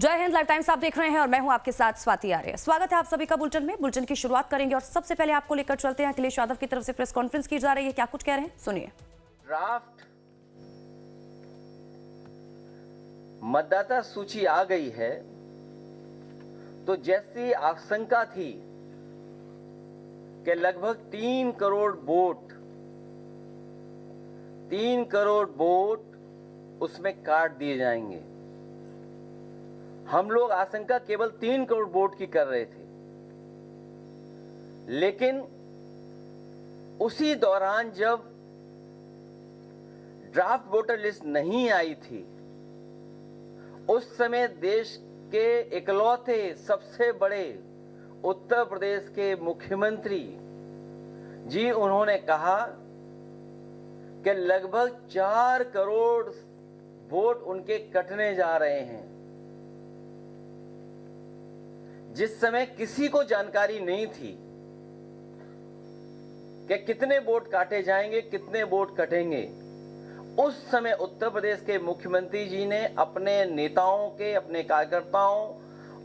जय Hind, live times आप देख रहे हैं और मैं हूं आपके साथ स्वाति आर्य। स्वागत है आप सभी का बुलेटिन में। बुलेटिन की शुरुआत करेंगे और सबसे पहले आपको लेकर चलते हैं। अखिलेश यादव की तरफ से प्रेस कॉन्फ्रेंस की जा रही है, क्या कुछ कह रहे हैं सुनिए। ड्राफ्ट मतदाता सूची आ गई है तो जैसी आशंका थी कि लगभग 3 करोड़ वोट उसमें काट दिए जाएंगे। हम लोग आशंका केवल 3 करोड़ वोट की कर रहे थे, लेकिन उसी दौरान जब ड्राफ्ट वोटर लिस्ट नहीं आई थी, उस समय देश के इकलौते सबसे बड़े उत्तर प्रदेश के मुख्यमंत्री जी उन्होंने कहा कि लगभग 4 करोड़ वोट उनके कटने जा रहे हैं। जिस समय किसी को जानकारी नहीं थी कि कितने वोट काटे जाएंगे, कितने वोट कटेंगे, उस समय उत्तर प्रदेश के मुख्यमंत्री जी ने अपने नेताओं के, अपने कार्यकर्ताओं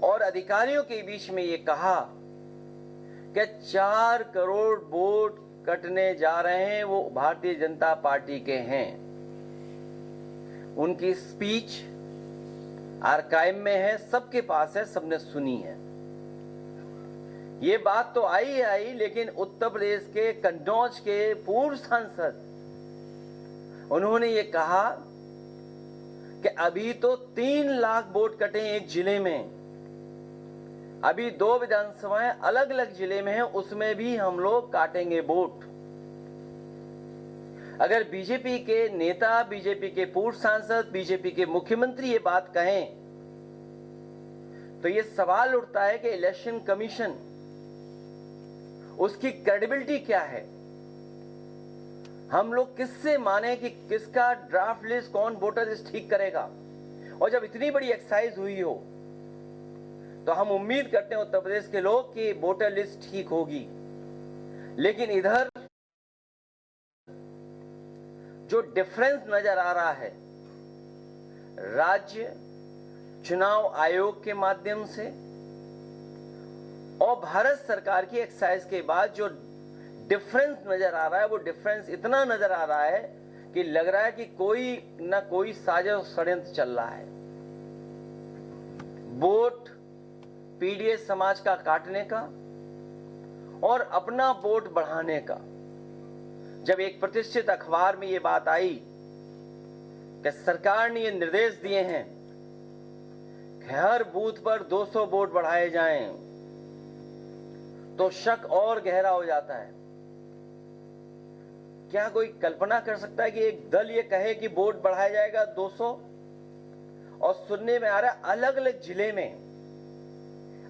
और अधिकारियों के बीच में ये कहा कि 4 करोड़ वोट कटने जा रहे हैं, वो भारतीय जनता पार्टी के हैं। उनकी स्पीच आर्काइव में है, सबके पास है, सबने सुनी है। ये बात तो आई, लेकिन उत्तर प्रदेश के कन्नौज के पूर्व सांसद उन्होंने ये कहा कि अभी तो 3 लाख वोट कटे एक जिले में, अभी 2 विधानसभाएं अलग अलग जिले में हैं, उसमें भी हम लोग काटेंगे वोट। अगर बीजेपी के नेता, बीजेपी के पूर्व सांसद, बीजेपी के मुख्यमंत्री ये बात कहें तो ये सवाल उठता है कि इलेक्शन कमीशन, उसकी क्रेडिबिलिटी क्या है? हम लोग किससे माने कि किसका ड्राफ्ट लिस्ट, कौन वोटर लिस्ट ठीक करेगा? और जब इतनी बड़ी एक्सरसाइज हुई हो तो हम उम्मीद करते हैं उत्तर प्रदेश के लोग कि वोटर लिस्ट ठीक होगी। लेकिन इधर जो डिफरेंस नजर आ रहा है राज्य चुनाव आयोग के माध्यम से और भारत सरकार की एक्सरसाइज के बाद जो डिफरेंस नजर आ रहा है, वो डिफरेंस इतना नजर आ रहा है कि लग रहा है कि कोई ना कोई साजिश षड्यंत्र चल रहा है। वोट पीडीएस समाज का काटने का और अपना वोट बढ़ाने का। जब एक प्रतिष्ठित अखबार में ये बात आई कि सरकार ने ये निर्देश दिए हैं कि हर बूथ पर 200 वोट बढ़ाए जाएं, तो शक और गहरा हो जाता है। क्या कोई कल्पना कर सकता है कि एक दल ये कहे कि वोट बढ़ाया जाएगा 200, और सुनने में आ रहा है अलग अलग जिले में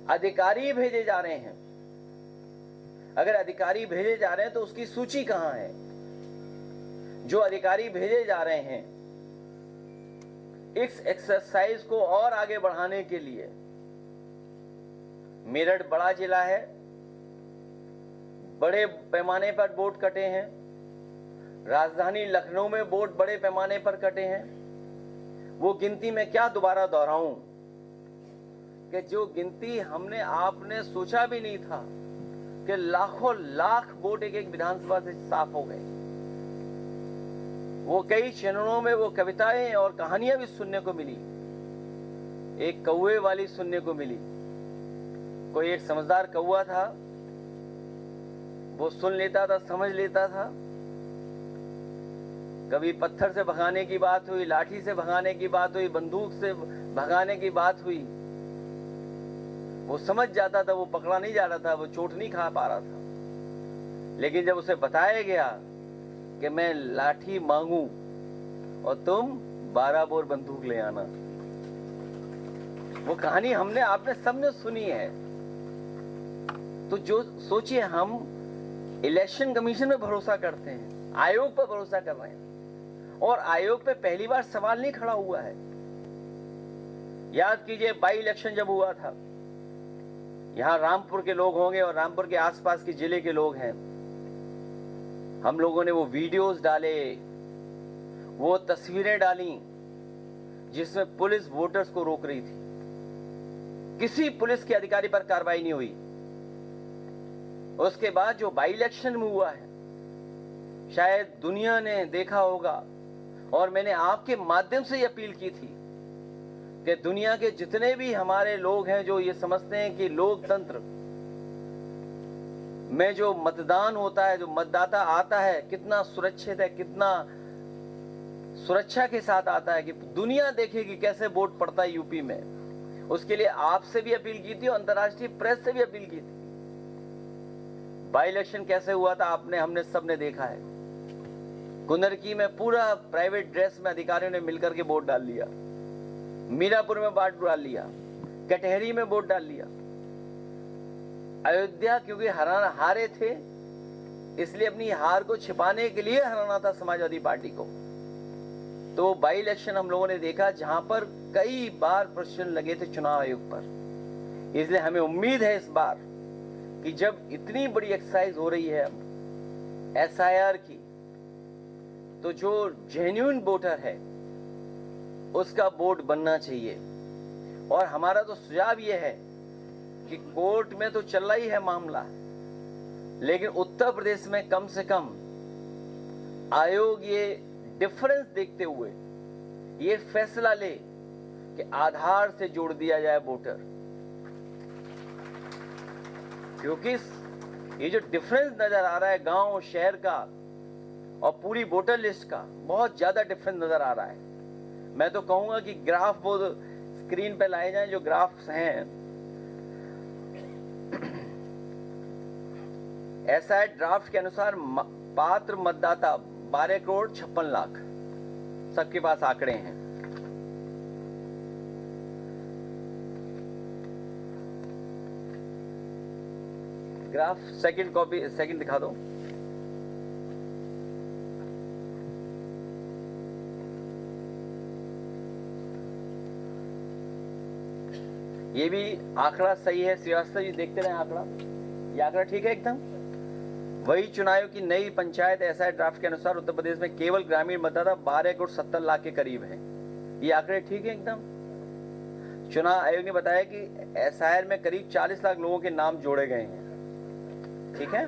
अधिकारी भेजे जा रहे हैं। अगर अधिकारी भेजे जा रहे हैं तो उसकी सूची कहां है? जो अधिकारी भेजे जा रहे हैं इस एक्सरसाइज को और आगे बढ़ाने के लिए, मेरठ बड़ा जिला है, बड़े पैमाने पर वोट कटे हैं। राजधानी लखनऊ में वोट बड़े पैमाने पर कटे हैं। वो गिनती में क्या दोबारा दोहराऊं कि जो गिनती हमने आपने सोचा भी नहीं था कि लाखों लाख वोट एक एक विधानसभा से साफ हो गए। वो कई चरणों में वो कविताएं और कहानियां भी सुनने को मिली। एक कौवे वाली सुनने को मिली। कोई एक समझदार कौवा था, वो सुन लेता था, समझ लेता था। कभी पत्थर से भगाने की बात हुई, लाठी से भगाने की बात हुई, बंदूक से भगाने की बात हुई, वो समझ जाता था, वो पकड़ा नहीं जा रहा था, वो चोट नहीं खा पा रहा था। लेकिन जब उसे बताया गया कि मैं लाठी मांगू और तुम 12 बोर बंदूक ले आना, वो कहानी हमने आपने सबने सुनी है। तो जो सोचिए, हम इलेक्शन कमीशन में भरोसा करते हैं, आयोग पर भरोसा कर रहे हैं, और आयोग पे पहली बार सवाल नहीं खड़ा हुआ है। याद कीजिए, बाई इलेक्शन जब हुआ था, यहां रामपुर के लोग होंगे और रामपुर के आसपास के जिले के लोग हैं, हम लोगों ने वो वीडियोस डाले, वो तस्वीरें डाली जिसमें पुलिस वोटर्स को रोक रही थी। किसी पुलिस के अधिकारी पर कार्रवाई नहीं हुई। उसके बाद जो बाई इलेक्शन में हुआ है, शायद दुनिया ने देखा होगा, और मैंने आपके माध्यम से ये अपील की थी कि दुनिया के जितने भी हमारे लोग हैं जो ये समझते हैं कि लोकतंत्र में जो मतदान होता है, जो मतदाता आता है, कितना सुरक्षित है, कितना सुरक्षा के साथ आता है, कि दुनिया देखेगी कैसे वोट पड़ता है यूपी में। उसके लिए आपसे भी अपील की थी और अंतर्राष्ट्रीय प्रेस से भी अपील की थी। बाई इलेक्शन कैसे हुआ था आपने, हमने सबने देखा है। कुंदरकी में पूरा प्राइवेट ड्रेस में अधिकारियों ने मिलकर के वोट डाल लिया, मीरापुर में वोट डाल लिया, कटहरी में वोट डाल लिया। अयोध्या क्योंकि हारे थे, इसलिए अपनी हार को छिपाने के लिए हराना था समाजवादी पार्टी को। तो बाई इलेक्शन हम लोगों ने देखा जहां पर कई बार प्रश्न लगे थे चुनाव आयोग पर। इसलिए हमें उम्मीद है इस बार कि जब इतनी बड़ी एक्सरसाइज हो रही है एसआईआर की, तो जो जेन्युइन वोटर है उसका वोट बनना चाहिए। और हमारा तो सुझाव यह है कि कोर्ट में तो चल रहा ही है मामला, लेकिन उत्तर प्रदेश में कम से कम आयोग ये डिफरेंस देखते हुए ये फैसला ले कि आधार से जोड़ दिया जाए वोटर। क्योंकि ये जो डिफरेंस नजर आ रहा है गांव शहर का और पूरी वोटर लिस्ट का, बहुत ज्यादा डिफरेंस नजर आ रहा है। मैं तो कहूंगा कि ग्राफ वो स्क्रीन पे लाए जाएं, जो ग्राफ्स हैं। एसआई ड्राफ्ट के अनुसार पात्र मतदाता 12 करोड़ 56 लाख, सबके पास आंकड़े हैं। ग्राफ सेकंड कॉपी, सेकंड दिखा दो। ये भी आंकड़ा सही है, श्रीवास्तव जी देखते रहे आंकड़ा, ये आंकड़ा ठीक है एकदम। वही चुनाव की नई पंचायत एसआई ड्राफ्ट के अनुसार उत्तर प्रदेश में केवल ग्रामीण मतदाता 12 करोड़ 70 लाख के करीब है। ये आंकड़े ठीक है एकदम। चुनाव आयोग ने बताया कि एसआईआर में करीब 40 लाख लोगों के नाम जोड़े गए हैं। ठीक है,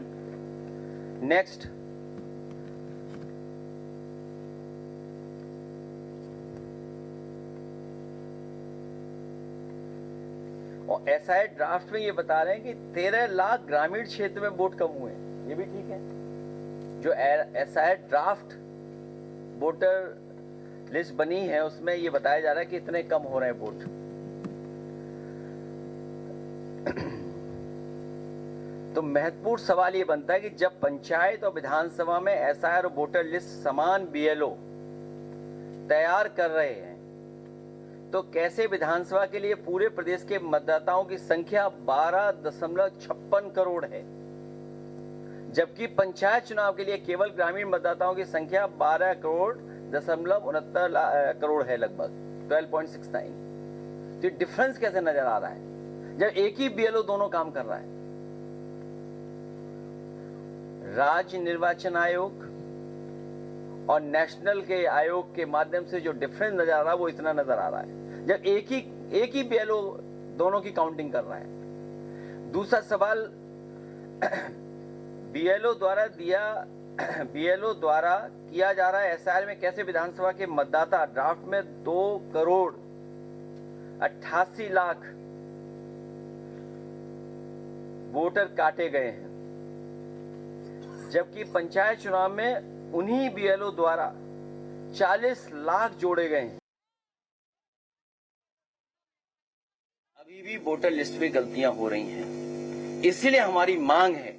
नेक्स्ट। और एसआईआर ड्राफ्ट में ये बता रहे हैं कि 13 लाख ग्रामीण क्षेत्र में वोट कम हुए हैं। ये भी ठीक है। जो एसआईआर ड्राफ्ट वोटर लिस्ट बनी है उसमें ये बताया जा रहा है कि इतने कम हो रहे हैं वोट। तो महत्वपूर्ण सवाल ये बनता है कि जब पंचायत और विधानसभा में एसआईआर और वोटर लिस्ट समान बीएलओ तैयार कर रहे हैं, तो कैसे विधानसभा के लिए पूरे प्रदेश के मतदाताओं की संख्या 12.56 करोड़ है, जबकि पंचायत चुनाव के लिए केवल ग्रामीण मतदाताओं की संख्या 12 करोड़ 69 करोड़ है, लगभग 12.69। तो डिफरेंस कैसे नजर आ रहा है जब एक ही बीएलओ दोनों काम कर रहा है? राज्य निर्वाचन आयोग और नेशनल के आयोग के माध्यम से जो डिफरेंस नजर आ रहा है वो इतना नजर आ रहा है जब एक ही बीएलओ दोनों की काउंटिंग कर रहा है। दूसरा सवाल, बीएलओ द्वारा किया जा रहा है एसआईआर में कैसे विधानसभा के मतदाता ड्राफ्ट में 2 करोड़ 88 लाख वोटर काटे गए हैं, जबकि पंचायत चुनाव में उन्हीं बीएलओ द्वारा 40 लाख जोड़े गए हैं। अभी भी वोटर लिस्ट में गलतियां हो रही हैं। इसीलिए हमारी मांग है